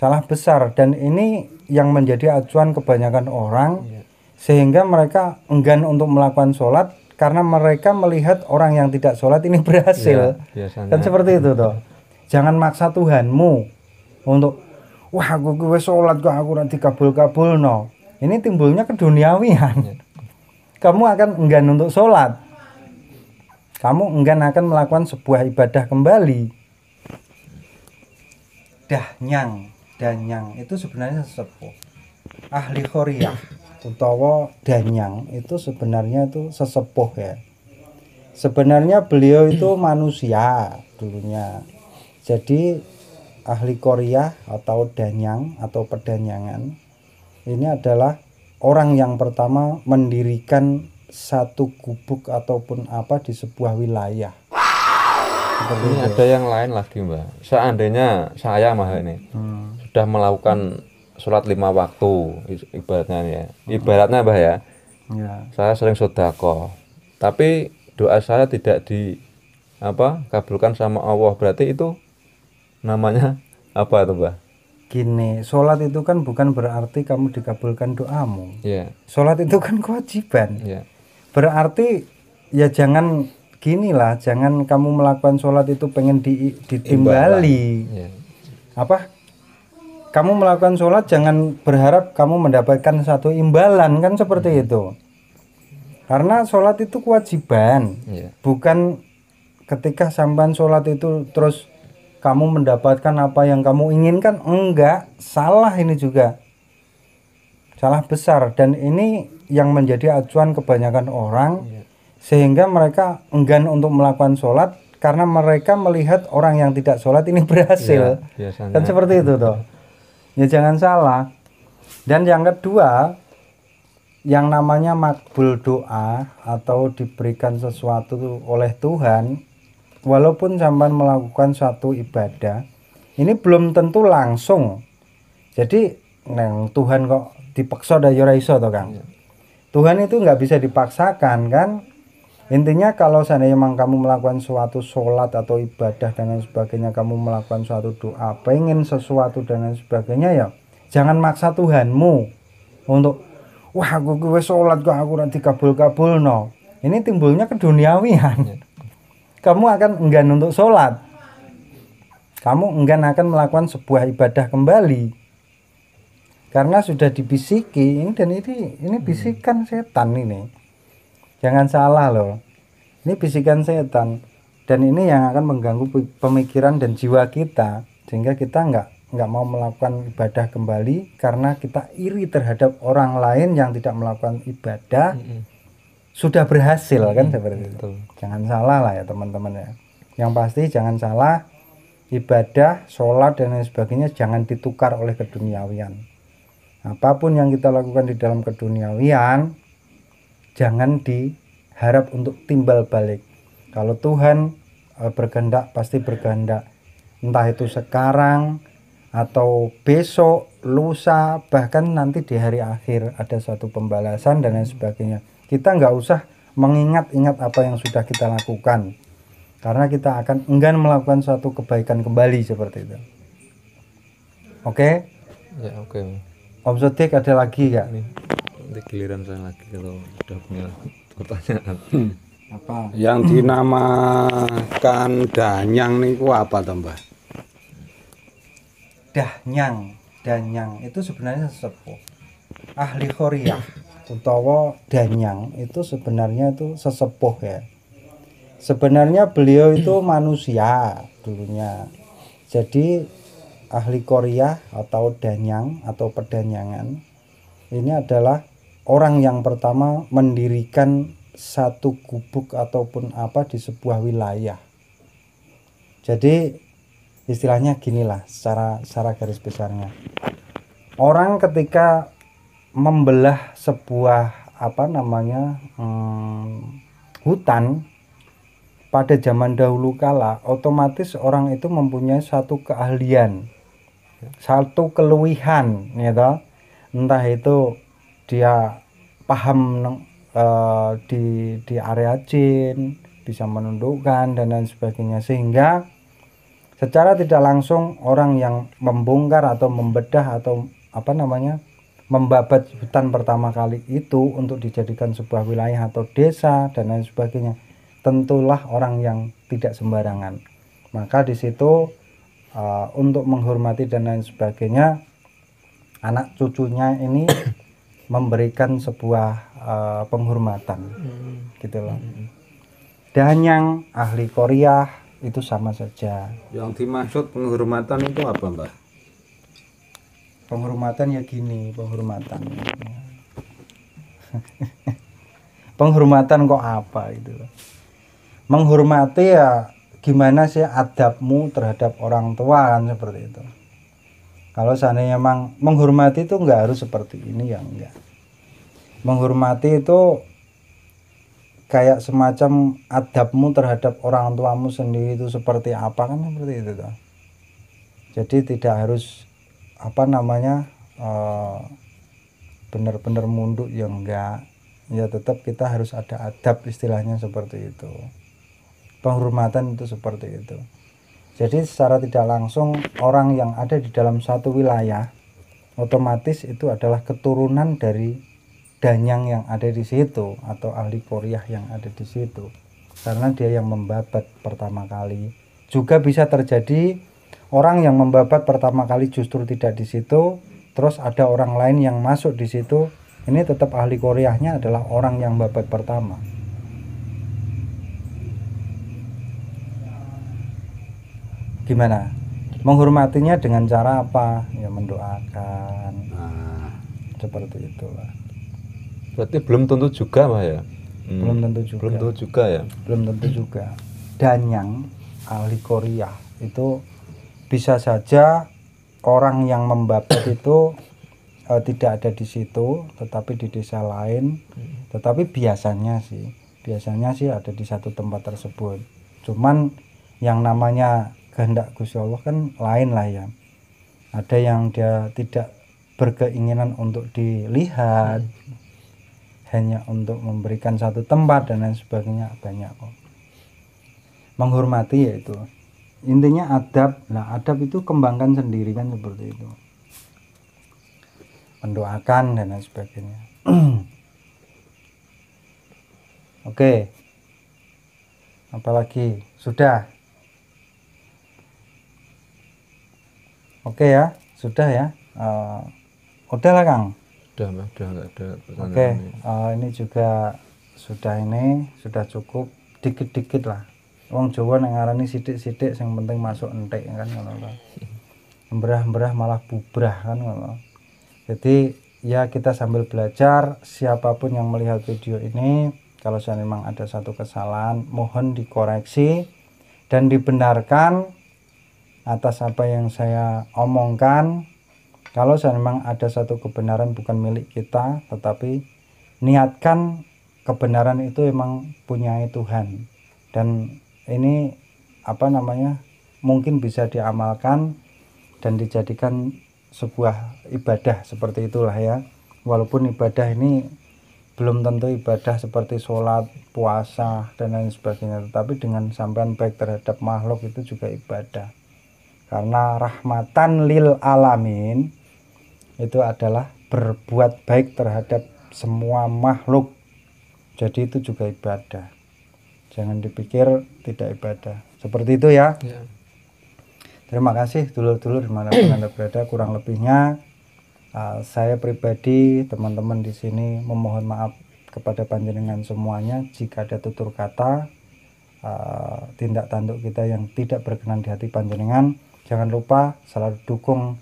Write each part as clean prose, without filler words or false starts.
salah besar, dan ini yang menjadi acuan kebanyakan orang, sehingga mereka enggan untuk melakukan sholat karena mereka melihat orang yang tidak sholat ini berhasil. Kan seperti itu toh. Jangan maksa Tuhanmu untuk wah aku gue sholat kok aku nanti kabul no. Ini timbulnya keduniawian. Kamu akan enggan untuk sholat, kamu enggan akan melakukan sebuah ibadah kembali. Danyang itu sebenarnya sesepuh. Ahli Qoriyah utawa Danyang itu sebenarnya itu sesepuh ya. Sebenarnya beliau itu manusia dulunya. Jadi ahli Qoriyah atau Danyang atau pedanyangan ini adalah orang yang pertama mendirikan satu gubuk ataupun apa di sebuah wilayah. Ini ada yang lain lagi Mbak. Seandainya saya ini sudah melakukan sholat 5 waktu ibaratnya ya. Ibaratnya Mbak ya. Saya sering sedekah. Tapi doa saya tidak kabulkan sama Allah. Berarti itu namanya apa itu Mbak? Gini, sholat itu kan bukan berarti kamu dikabulkan doamu. Sholat itu kan kewajiban. Berarti ya jangan ginilah, jangan kamu melakukan sholat itu pengen ditimbali. Kamu melakukan sholat jangan berharap kamu mendapatkan satu imbalan, kan seperti itu. Karena sholat itu kewajiban, bukan ketika sampai sholat itu terus kamu mendapatkan apa yang kamu inginkan. Enggak, salah, ini juga salah besar, dan ini yang menjadi acuan kebanyakan orang, sehingga mereka enggan untuk melakukan sholat karena mereka melihat orang yang tidak sholat ini berhasil. Kan seperti itu toh. Ya jangan salah. Dan yang kedua, yang namanya makbul doa atau diberikan sesuatu oleh Tuhan, walaupun sampai melakukan suatu ibadah, ini belum tentu langsung. Jadi Tuhan kok dipaksa dari ora iso toh Kang. Tuhan itu nggak bisa dipaksakan kan. Intinya kalau seandainya memang kamu melakukan suatu sholat atau ibadah dan lain sebagainya, kamu melakukan suatu doa, pengen sesuatu dan lain sebagainya, ya jangan maksa Tuhanmu untuk wah aku gue sholat kok aku nanti kabul no. Ini timbulnya keduniawian. Kamu akan enggan untuk sholat, kamu enggan akan melakukan sebuah ibadah kembali karena sudah dibisiki. Dan ini bisikan setan ini. Jangan salah loh, ini bisikan setan, dan ini yang akan mengganggu pemikiran dan jiwa kita, sehingga kita nggak mau melakukan ibadah kembali karena kita iri terhadap orang lain yang tidak melakukan ibadah sudah berhasil, kan seperti itu. Jangan salah lah ya teman-teman ya. Yang pasti jangan salah, ibadah, sholat dan lain sebagainya jangan ditukar oleh keduniawian. Apapun yang kita lakukan di dalam keduniawian, jangan diharap untuk timbal balik. Kalau Tuhan berkehendak pasti berkehendak, entah itu sekarang atau besok, lusa, bahkan nanti di hari akhir ada suatu pembalasan dan lain sebagainya. Kita nggak usah mengingat-ingat apa yang sudah kita lakukan, karena kita akan enggan melakukan suatu kebaikan kembali seperti itu. Oke? Ya, oke. Om Sodik ada lagi nggak? Nanti giliran saya lagi kalau sudah punya pertanyaan. Apa yang dinamakan danyang niku apa toh Mbah? Danyang itu sebenarnya sesepuh. Ahli Qoriyah utawa Danyang itu sebenarnya itu sesepuh ya. Sebenarnya beliau itu manusia dulunya. Jadi ahli Qoriyah atau Danyang atau pedanyangan ini adalah orang yang pertama mendirikan satu gubuk ataupun apa di sebuah wilayah. Jadi istilahnya ginilah secara garis besarnya. Orang ketika membelah sebuah hutan pada zaman dahulu kala, otomatis orang itu mempunyai satu keahlian, satu keluwihan, gitu. Entah itu dia paham di area jin, bisa menundukkan dan lain sebagainya, sehingga secara tidak langsung orang yang membongkar atau membedah atau membabat hutan pertama kali itu untuk dijadikan sebuah wilayah atau desa dan lain sebagainya, tentulah orang yang tidak sembarangan. Maka di situ untuk menghormati dan lain sebagainya, anak cucunya ini memberikan sebuah penghormatan, gitu loh. Danyang, ahli Korea itu sama saja. Yang dimaksud penghormatan itu apa, Mbak? Penghormatan ya gini, penghormatan. Penghormatan kok apa itu? Menghormati ya gimana sih adabmu terhadap orang tua kan, seperti itu. Kalau seandainya memang menghormati itu enggak harus seperti ini ya enggak. Menghormati itu kayak semacam adabmu terhadap orang tuamu sendiri itu seperti apa kan, seperti itu toh. Jadi tidak harus benar-benar munduk ya enggak. Ya tetap kita harus ada adab, istilahnya seperti itu. Penghormatan itu seperti itu. Jadi secara tidak langsung orang yang ada di dalam satu wilayah otomatis itu adalah keturunan dari danyang yang ada di situ atau ahli Korea yang ada di situ, karena dia yang membabat pertama kali. Juga bisa terjadi orang yang membabat pertama kali justru tidak di situ, terus ada orang lain yang masuk di situ, ini tetap ahli Koreanya adalah orang yang membabat pertama. Gimana? Menghormatinya dengan cara apa? Ya mendoakan. Seperti itulah. Berarti belum tentu juga, Pak ya? Belum tentu juga. Belum tentu juga ya? Belum tentu juga. Danyang, ahli Korea itu bisa saja orang yang membabat itu tidak ada di situ, tetapi di desa lain. Tetapi biasanya sih ada di satu tempat tersebut. Cuman yang namanya kehendak Gusti Allah kan lain lah ya. Ada yang dia tidak berkeinginan untuk dilihat, hanya untuk memberikan satu tempat dan lain sebagainya, banyak kok. Menghormati yaitu intinya adab. Nah, adab itu kembangkan sendiri kan, seperti itu. Mendoakan dan lain sebagainya. Oke. Apalagi? Sudah. Oke ya, sudah ya. Udah lah Kang. Udah nggak ada pertanyaan. Oke, ini juga sudah cukup, dikit-dikit lah. Wong Jawa nek ngarani sithik-sithik sing penting masuk entek kan ngono. Embrah-embrah malah bubrah kan ngono. Jadi ya kita sambil belajar, siapapun yang melihat video ini, kalau memang ada satu kesalahan mohon dikoreksi dan dibenarkan atas apa yang saya omongkan. Kalau memang ada satu kebenaran bukan milik kita, tetapi niatkan kebenaran itu memang punya Tuhan, dan ini mungkin bisa diamalkan dan dijadikan sebuah ibadah seperti itulah ya. Walaupun ibadah ini belum tentu ibadah seperti sholat, puasa dan lain sebagainya, tetapi dengan sampean baik terhadap makhluk itu juga ibadah. Karena rahmatan lil alamin itu adalah berbuat baik terhadap semua makhluk. Jadi itu juga ibadah. Jangan dipikir tidak ibadah. Seperti itu ya. Terima kasih dulur-dulur dimanapun Anda berada. Kurang lebihnya saya pribadi, teman-teman di sini memohon maaf kepada panjenengan semuanya jika ada tutur kata, tindak tanduk kita yang tidak berkenan di hati panjenengan. Jangan lupa selalu dukung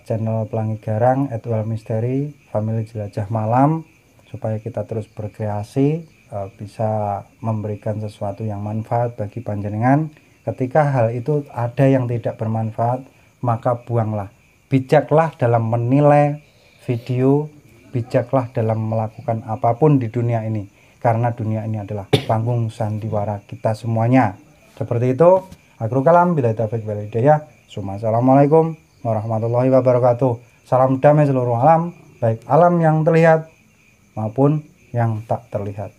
channel Pelangi Garang, Edwal Misteri, Family Jelajah Malam, supaya kita terus berkreasi, bisa memberikan sesuatu yang manfaat bagi panjenengan. Ketika hal itu ada yang tidak bermanfaat, maka buanglah. Bijaklah dalam menilai video, bijaklah dalam melakukan apapun di dunia ini, karena dunia ini adalah panggung sandiwara kita semuanya. Seperti itu. Akhirul kalam, billahi taufiq wal hidayah. Assalamualaikum warahmatullahi wabarakatuh. Salam damai seluruh alam, baik alam yang terlihat maupun yang tak terlihat.